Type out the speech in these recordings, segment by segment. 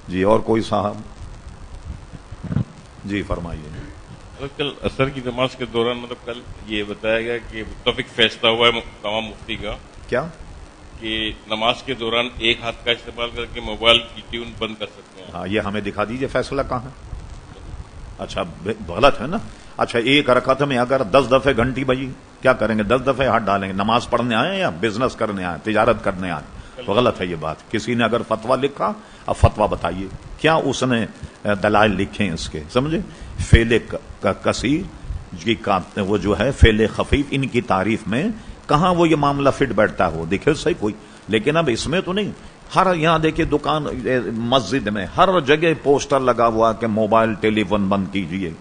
جی اور کوئی صاحب؟ جی فرمائیے. کل عصر کی نماز کے دوران کل یہ بتایا گیا کہ متفق فیصلہ ہوا ہے تمام مفتی کا کیا کہ نماز کے دوران ایک ہاتھ کا استعمال کر کے موبائل کی ٹیون بند کر سکتے ہیں. ہاں یہ ہمیں دکھا دیجئے فیصلہ کہاں ہے. اچھا غلط ہے نا. اچھا ایک رکعت میں اگر 10 دفعے گھنٹی بجی کیا کریں گے؟ 10 دفعے ہاتھ ڈالیں گے. نماز پڑھنے آئے یا بزنس کرنے آئے, تجارت کرنے آئے؟ تو غلط ہے یہ بات. کسی نے اگر فتویٰ لکھا, اب فتویٰ بتائیے کیا اس نے دلائل لکھے ہیں اس کے, سمجھے. فعل کثیر جی کا وہ جو ہے فعل خفیف, ان کی تعریف میں کہاں وہ یہ معاملہ فٹ بیٹھتا ہے, وہ دیکھے صحیح کوئی. لیکن اب اس میں تو نہیں. ہر یہاں دیکھیے دکان مسجد میں ہر جگہ پوسٹر لگا ہوا کہ موبائل ٹیلی فون بند کیجیے.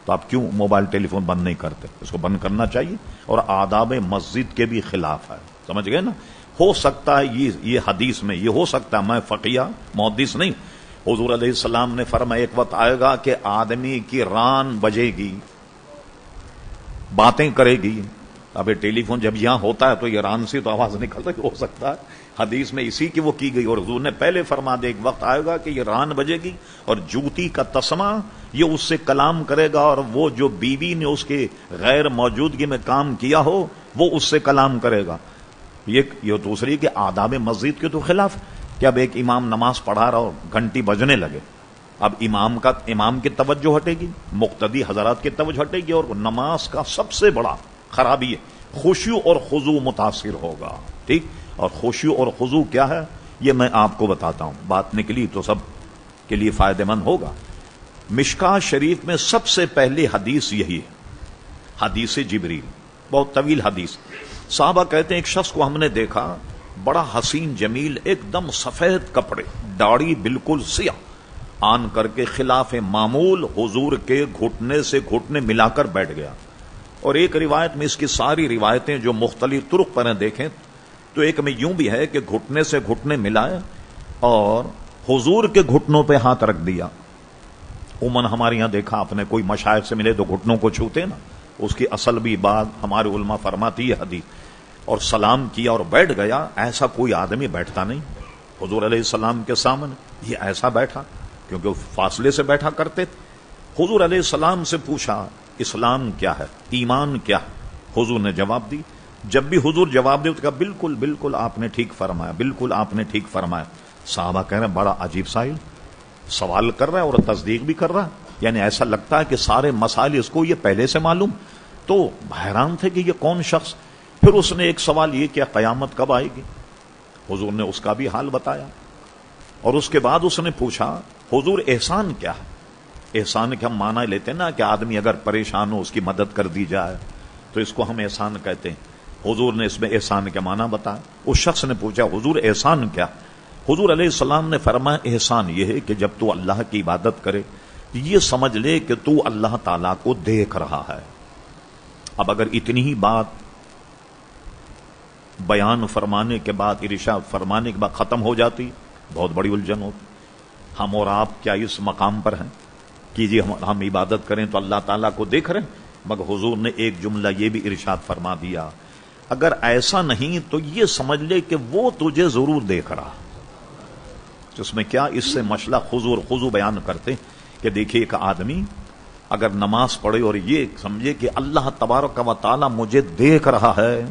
تو آپ کیوں موبائل ٹیلی فون بند نہیں کرتے؟ اس کو بند کرنا چاہیے, اور آداب مسجد کے بھی خلاف ہے, سمجھ گئے نا. ہو سکتا ہے یہ حدیث میں یہ ہو سکتا ہے, میں فقیہ محدث نہیں. حضور علیہ السلام نے فرمایا ایک وقت آئے گا کہ آدمی کی ران بجے گی, باتیں کرے گی. اب ٹیلی فون جب یہاں ہوتا ہے تو یہ ران سے تو آواز نکل رہی ہو سکتا ہے. حدیث میں اسی کی وہ کی گئی, اور حضور نے پہلے فرما دے ایک وقت آئے گا کہ یہ ران بجے گی اور جوتی کا تسمہ یہ اس سے کلام کرے گا, اور وہ جو بیوی نے اس کے غیر موجودگی میں کام کیا ہو وہ اس سے کلام کرے گا. یہ دوسری کہ آداب مسجد کے تو خلاف. کہ اب ایک امام نماز پڑھا رہا اور گھنٹی بجنے لگے, اب امام کی توجہ ہٹے گی, مقتدی حضرات کی توجہ ہٹے گی, اور نماز کا سب سے بڑا خرابی ہے خشوع اور خضوع متاثر ہوگا. ٹھیک, اور خشوع اور خضوع کیا ہے یہ میں آپ کو بتاتا ہوں, بات نکلی تو سب کے لیے فائدہ مند ہوگا. مشکاہ شریف میں سب سے پہلی حدیث یہی ہے, حدیث جبریل, بہت طویل حدیث. صحابہ کہتے ہیں ایک شخص کو ہم نے دیکھا, بڑا حسین جمیل, ایک دم سفید کپڑے, داڑھی بالکل سیاہ, آن کر کے خلاف معمول حضور کے گھٹنے سے گھٹنے ملا کر بیٹھ گیا. اور ایک روایت میں, اس کی ساری روایتیں جو مختلف طرق پر ہیں دیکھیں تو ایک میں یوں بھی ہے کہ گھٹنے سے گھٹنے ملائے اور حضور کے گھٹنوں پہ ہاتھ رکھ دیا. عموماً ہمارے یہاں دیکھا آپ نے کوئی مشائخ سے ملے تو گھٹنوں کو چھوتے نا, اس کی اصل بھی بات ہمارے علماء فرماتی ہے حدیث. اور سلام کیا اور بیٹھ گیا. ایسا کوئی آدمی بیٹھتا نہیں حضور علیہ السلام کے سامنے, یہ ایسا بیٹھا کیونکہ وہ فاصلے سے بیٹھا کرتے تھے. حضور علیہ السلام سے پوچھا اسلام کیا ہے, ایمان کیا ہے؟ حضور نے جواب دی. جب بھی حضور جواب دے تو کہا بالکل بالکل آپ نے ٹھیک فرمایا, بالکل آپ نے ٹھیک فرمایا. صحابہ کہہ رہے ہیں بڑا عجیب سوال کر رہا ہے اور تصدیق بھی کر رہا ہے, یعنی ایسا لگتا ہے کہ سارے مسائل اس کو یہ پہلے سے معلوم. تو حیران تھے کہ یہ کون شخص. پھر اس نے ایک سوال یہ کیا قیامت کب آئے گی؟ حضور نے اس کا بھی حال بتایا. اور اس کے بعد اس نے پوچھا حضور احسان کیا ہے؟ احسان کے ہم معنی لیتے ہیں نا کہ آدمی اگر پریشان ہو اس کی مدد کر دی جائے تو اس کو ہم احسان کہتے ہیں. حضور نے اس میں احسان کے معنی بتایا. اس شخص نے پوچھا حضور احسان کیا؟ حضور علیہ السلام نے فرمایا احسان یہ ہے کہ جب تو اللہ کی عبادت کرے یہ سمجھ لے کہ تو اللہ تعالیٰ کو دیکھ رہا ہے. اب اگر اتنی ہی بات بیان فرمانے کے بعد, ارشاد فرمانے کے بعد ختم ہو جاتی, بہت بڑی الجھن ہوتی. ہم اور آپ کیا اس مقام پر ہیں کہ جی ہم عبادت کریں تو اللہ تعالیٰ کو دیکھ رہے ہیں؟ مگر حضور نے ایک جملہ یہ بھی ارشاد فرما دیا, اگر ایسا نہیں تو یہ سمجھ لے کہ وہ تجھے ضرور دیکھ رہا. اس میں کیا, اس سے مسئلہ خضوع بیان کرتے کہ دیکھیے ایک آدمی اگر نماز پڑھے اور یہ سمجھے کہ اللہ تبارک و تعالیٰ مجھے دیکھ رہا ہے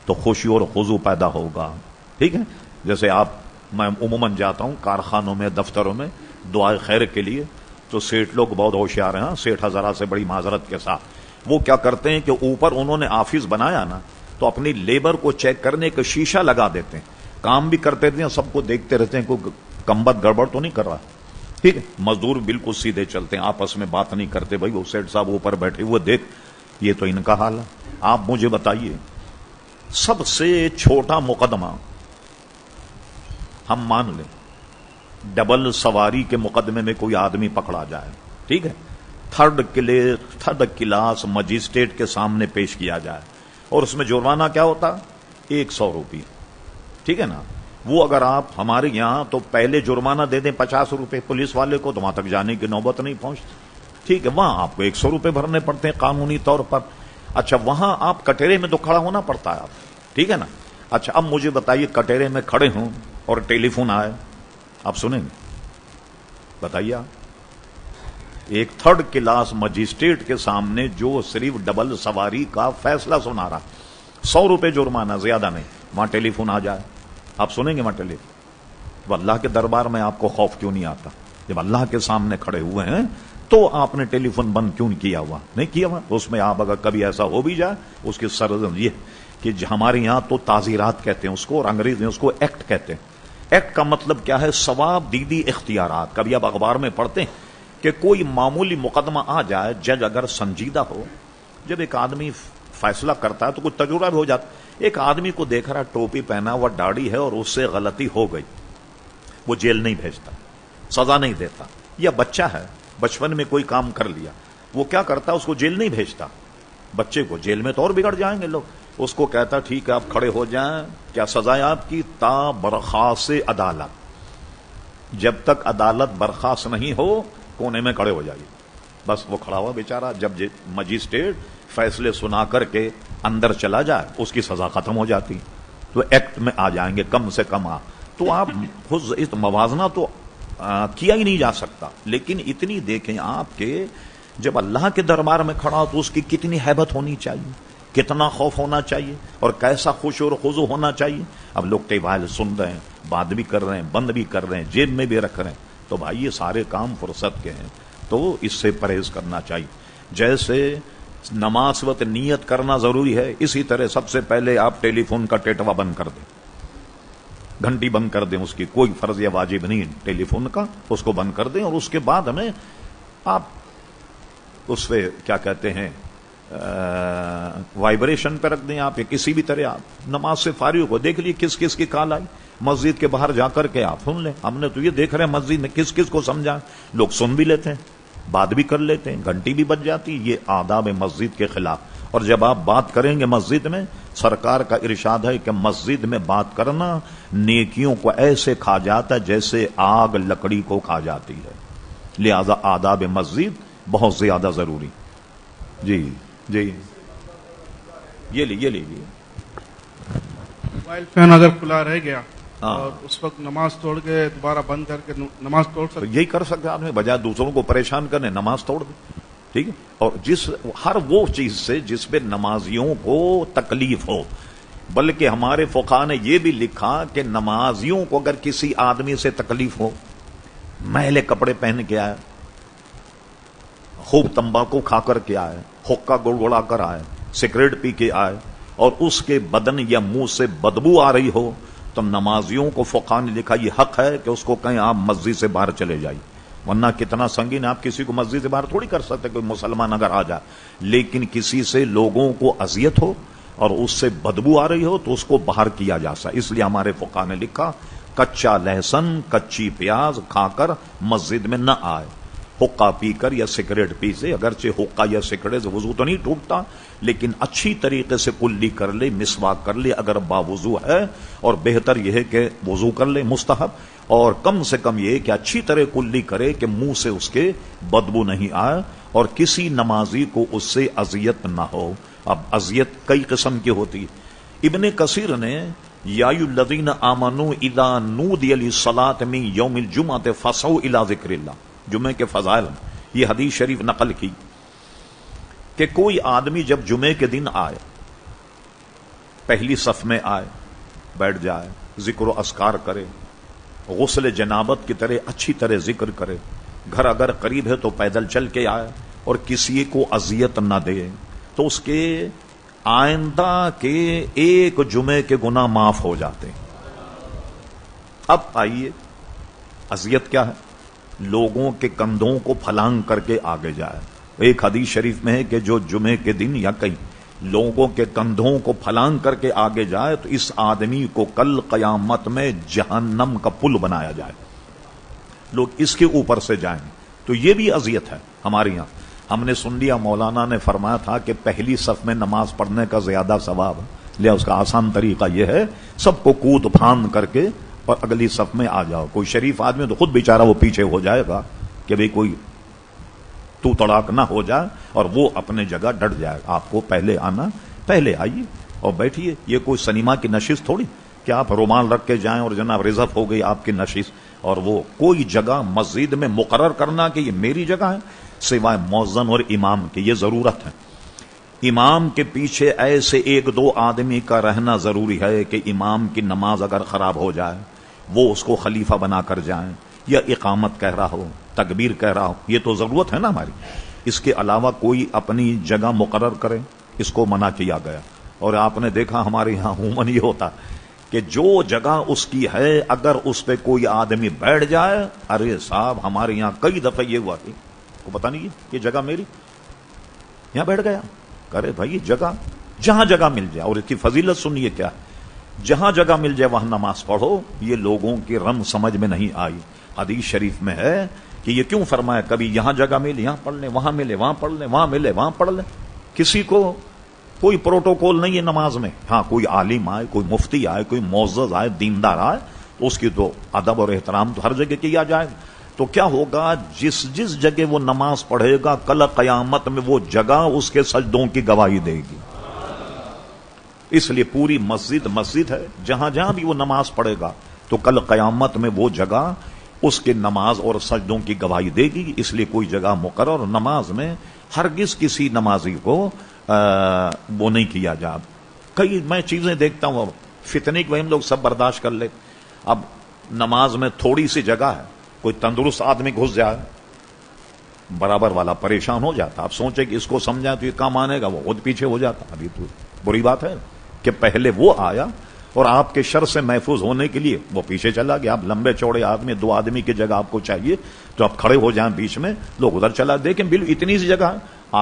تو خوشی اور خضوع پیدا ہوگا. ٹھیک ہے, جیسے میں عموماً جاتا ہوں کارخانوں میں, دفتروں میں دعائے خیر کے لیے, تو سیٹ لوگ بہت ہوشیار ہیں, سیٹ حضرات سے بڑی معذرت کے ساتھ, وہ کیا کرتے ہیں کہ اوپر انہوں نے آفس بنایا نا تو اپنی لیبر کو چیک کرنے کا شیشہ لگا دیتے ہیں, کام بھی کرتے رہتے ہیں, سب کو دیکھتے رہتے ہیں کوئی کمبد گڑبڑ تو نہیں کر رہا. ٹھیک ہے, مزدور بالکل سیدھے چلتے ہیں, آپس میں بات نہیں کرتے, بھائی وہ سیٹ صاحب اوپر بیٹھے ہوئے دیکھ. یہ تو ان کا حال ہے. آپ مجھے بتائیے سب سے چھوٹا مقدمہ ہم مان لیں, ڈبل سواری کے مقدمے میں کوئی آدمی پکڑا جائے, ٹھیک ہے, تھرڈ کلاس مجسٹریٹ کے سامنے پیش کیا جائے اور اس میں جرمانہ کیا ہوتا 100 روپے, ٹھیک ہے نا. وہ اگر آپ ہمارے یہاں تو پہلے جرمانہ دے دیں 50 روپے پولیس والے کو تو وہاں تک جانے کی نوبت نہیں پہنچتی. ٹھیک ہے, وہاں آپ کو 100 روپے بھرنے پڑتے ہیں قانونی طور پر. اچھا وہاں آپ کٹہرے میں تو کھڑا ہونا پڑتا ہے آپ, ٹھیک ہے نا. اچھا اب مجھے بتائیے کٹہرے میں کھڑے ہوں اور ٹیلی فون آئے, آپ سنیں گے؟ بتائیے آپ، ایک تھرڈ کلاس مجسٹریٹ کے سامنے جو صرف ڈبل سواری کا فیصلہ سنا رہا، 100 روپے جرمانہ، زیادہ نہیں، وہاں ٹیلی فون آ جائے، آپ سنیں گے وہاں ٹیلی فون؟ وہ اللہ کے دربار میں آپ کو خوف کیوں نہیں آتا؟ جب اللہ کے سامنے کھڑے ہوئے ہیں تو آپ نے ٹیلی فون بند کیوں نہیں کیا ہوا؟ نہیں کیا ہوا، اس میں آپ اگر کبھی ایسا ہو بھی جائے، اس کی سرزد یہ کہ ہمارے یہاں تو تعزیرات کہتے ہیں اس کو، اور انگریز میں اس کو ایکٹ کہتے ہیں۔ ایکٹ کا مطلب کیا ہے؟ ثواب دیدی اختیارات۔ کبھی آپ اخبار میں پڑھتے ہیں کہ کوئی معمولی مقدمہ آ جائے، جج اگر سنجیدہ ہو، جب ایک آدمی فیصلہ کرتا ہے تو کچھ تجربہ بھی ہو جاتا، ایک آدمی کو دیکھ رہا ٹوپی پہنا ہوا، داڑھی ہے، اور اس سے غلطی ہو گئی، وہ جیل نہیں بھیجتا، سزا نہیں دیتا۔ یا بچہ ہے، بچپن میں کوئی کام کر لیا، وہ کیا کرتا، اس کو جیل نہیں بھیجتا، بچے کو جیل میں تو اور بگڑ جائیں گے لوگ، اس کو کہتا ٹھیک ہے آپ کھڑے ہو جائیں، کیا سزا ہے آپ کی؟ تا برخاست عدالت، جب تک عدالت برخاست نہیں ہو کونے میں کھڑے ہو جائیے۔ بس وہ کھڑا ہوا بیچارہ، جب مجسٹریٹ فیصلے سنا کر کے اندر چلا جائے اس کی سزا ختم ہو جاتی، تو ایکٹ میں آ جائیں گے کم سے کم۔ تو آپ خود اس موازنہ تو کیا ہی نہیں جا سکتا، لیکن اتنی دیکھیں آپ کے جب اللہ کے دربار میں کھڑا ہو تو اس کی کتنی ہیبت ہونی چاہیے، کتنا خوف ہونا چاہیے، اور کیسا خشوع اور خضوع ہونا چاہیے۔ اب لوگ ٹیبل سن رہے ہیں، بات بھی کر رہے ہیں، بند بھی کر رہے ہیں، جیب میں بھی رکھ رہے ہیں، تو بھائی یہ سارے کام فرصت کے ہیں، تو اس سے پرہیز کرنا چاہیے۔ جیسے نماز وقت نیت کرنا ضروری ہے، اسی طرح سب سے پہلے آپ ٹیلی فون کا ٹیٹوا بند کر دیں، گھنٹی بند کر دیں، اس کی کوئی فرض یا واجب نہیں ٹیلی فون کا، اس کو بند کر دیں، اور اس کے بعد ہمیں آپ اس پہ کیا کہتے ہیں وائبریشن پہ رکھ دیں، آپ کسی بھی طرح آپ نماز سے فارغ ہو، دیکھ لیے کس کس کی کال آئی، مسجد کے باہر جا کر کے آپ سن لیں۔ ہم نے تو یہ دیکھ رہے ہیں مسجد میں کس کس کو سمجھا، لوگ سن بھی لیتے ہیں، بات بھی کر لیتے ہیں، گھنٹی بھی بج جاتی، یہ آداب مسجد کے خلاف۔ اور جب آپ بات کریں گے مسجد میں، سرکار کا ارشاد ہے کہ مسجد میں بات کرنا نیکیوں کو ایسے کھا جاتا ہے جیسے آگ لکڑی کو کھا جاتی ہے، لہذا آداب مسجد بہت زیادہ ضروری۔ جی جی، یہ لیجیے موبائل فون اگر کھلا رہ گیا اور اس وقت نماز توڑ کے دوبارہ بند کر کے نماز توڑ تو سکتے؟ یہی کر سکتے آدمی، بجائے دوسروں کو پریشان کرنے نماز توڑ دے، ٹھیک ہے۔ اور ہر وہ چیز سے جس پہ نمازیوں کو تکلیف ہو، بلکہ ہمارے فقہا نے یہ بھی لکھا کہ نمازیوں کو اگر کسی آدمی سے تکلیف ہو، میلے کپڑے پہن کے آئے، خوب تمباکو کھا کر کے آئے، حقہ گڑگڑا کر آئے، سگریٹ پی کے آئے، اور اس کے بدن یا منہ سے بدبو آ رہی ہو، تو نمازیوں کو فقہا نے لکھا یہ حق ہے کہ اس کو کہیں آپ مسجد سے باہر چلے جائیے، ورنہ کتنا سنگین، آپ کسی کو مسجد سے باہر تھوڑی کر سکتے، کوئی مسلمان اگر آ جائے، لیکن کسی سے لوگوں کو اذیت ہو اور اس سے بدبو آ رہی ہو تو اس کو باہر کیا جا سکتا۔ اس لیے ہمارے فقہا نے لکھا کچا لہسن کچی پیاز کھا کر مسجد میں نہ آئے، حقہ پی کر یا سگریٹ پی سے، اگرچہ حقہ یا سگریٹ سے وضو تو نہیں ٹوٹتا، لیکن اچھی طریقے سے کلی کر لے، مسواک کر لے اگر باوضو ہے، اور بہتر یہ ہے کہ وضو کر لے مستحب، اور کم سے کم یہ کہ اچھی طرح کلی کرے کہ منہ سے اس کے بدبو نہیں آئے، اور کسی نمازی کو اس سے اذیت نہ ہو۔ اب اذیت کئی قسم کی ہوتی، ابن کثیر نے یا الذین آمنوا اذا نودی للصلاۃ من یوم الجمعۃ فاسعوا الی ذکر اللہ، جمعے کے فضائل یہ حدیث شریف نقل کی کہ کوئی آدمی جب جمعے کے دن آئے، پہلی صف میں آئے، بیٹھ جائے، ذکر و اذکار کرے، غسل جنابت کی طرح اچھی طرح ذکر کرے، گھر اگر قریب ہے تو پیدل چل کے آئے، اور کسی کو اذیت نہ دے، تو اس کے آئندہ کے ایک جمعے کے گناہ معاف ہو جاتے ہیں۔ اب آئیے، اذیت کیا ہے؟ لوگوں کے کندھوں کو پھلانگ کر کے آگے جائے۔ ایک حدیث شریف میں ہے کہ جو جمعے کے دن یا کہیں لوگوں کے کندھوں کو پھلانگ کر کے آگے جائے تو اس آدمی کو کل قیامت میں جہنم کا پل بنایا جائے، لوگ اس کے اوپر سے جائیں، تو یہ بھی اذیت ہے ہمارے یہاں۔ ہم نے سن لیا مولانا نے فرمایا تھا کہ پہلی صف میں نماز پڑھنے کا زیادہ ثواب ہے، لیا اس کا آسان طریقہ یہ ہے سب کو کود پھاند کر کے اور اگلی صف میں آ جاؤ۔ کوئی شریف آدمی تو خود بیچارہ وہ پیچھے ہو جائے گا کہ بھئی کوئی تو تڑاک نہ ہو جائے، اور وہ اپنے جگہ ڈٹ جائے، آپ کو پہلے آنا، پہلے آئیے اور بیٹھیے۔ یہ کوئی سنیما کی نشست تھوڑی کہ آپ رومال رکھ کے جائیں اور جناب ریزرو ہو گئی آپ کی نشست، اور وہ کوئی جگہ مسجد میں مقرر کرنا کہ یہ میری جگہ ہے سوائے مؤذن اور امام کی، یہ ضرورت ہے۔ امام کے پیچھے ایسے ایک دو آدمی کا رہنا ضروری ہے کہ امام کی نماز اگر خراب ہو جائے وہ اس کو خلیفہ بنا کر جائیں، یا اقامت کہہ رہا ہو، تکبیر کہہ رہا ہو، یہ تو ضرورت ہے نا ہماری۔ اس کے علاوہ کوئی اپنی جگہ مقرر کرے، اس کو منع کیا گیا۔ اور آپ نے دیکھا ہمارے یہاں عموماً یہ ہوتا کہ جو جگہ اس کی ہے اگر اس پہ کوئی آدمی بیٹھ جائے، ارے صاحب ہمارے یہاں کئی دفعہ یہ ہوا کہ کو پتا نہیں یہ جگہ میری، یہاں بیٹھ گیا۔ کرے بھائی جگہ جہاں جگہ مل جائے، اور اس کی فضیلت سنیے کیا ہے، جہاں جگہ مل جائے وہاں نماز پڑھو۔ یہ لوگوں کی رم سمجھ میں نہیں آئی۔ حدیث شریف میں ہے کہ یہ کیوں فرمایا، کبھی یہاں جگہ مل یہاں پڑھ لیں، وہاں ملے وہاں پڑھ لیں، وہاں ملے وہاں پڑھ لیں۔ کسی کو کوئی پروٹوکول نہیں ہے نماز میں۔ ہاں کوئی عالم آئے، کوئی مفتی آئے، کوئی معزز آئے، دیندار آئے تو اس کی تو ادب اور احترام تو ہر جگہ کیا جائے گا۔ تو کیا ہوگا، جس جس جگہ وہ نماز پڑھے گا کل قیامت میں وہ جگہ اس کے سجدوں کی گواہی دے گی۔ اس لیے پوری مسجد مسجد ہے، جہاں جہاں بھی وہ نماز پڑھے گا تو کل قیامت میں وہ جگہ اس کے نماز اور سجدوں کی گواہی دے گی۔ اس لیے کوئی جگہ مقرر نماز میں ہرگز کسی نمازی کو وہ نہیں کیا جا۔ کئی میں چیزیں دیکھتا ہوں، فتنے کی ہم لوگ سب برداشت کر لے۔ اب نماز میں تھوڑی سی جگہ ہے، کوئی تندرست آدمی گھس جائے، برابر والا پریشان ہو جاتا۔ آپ سوچیں کہ اس کو سمجھا تو یہ کام آنے گا، وہ خود پیچھے ہو جاتا۔ ابھی تو بری بات ہے کہ پہلے وہ آیا اور آپ کے شر سے محفوظ ہونے کے لیے وہ پیچھے چلا گیا۔ آپ لمبے چوڑے آدمی، دو آدمی کی جگہ آپ کو چاہیے تو آپ کھڑے ہو جائیں بیچ میں، لوگ ادھر چلا۔ دیکھیں بل اتنی سی جگہ ہے،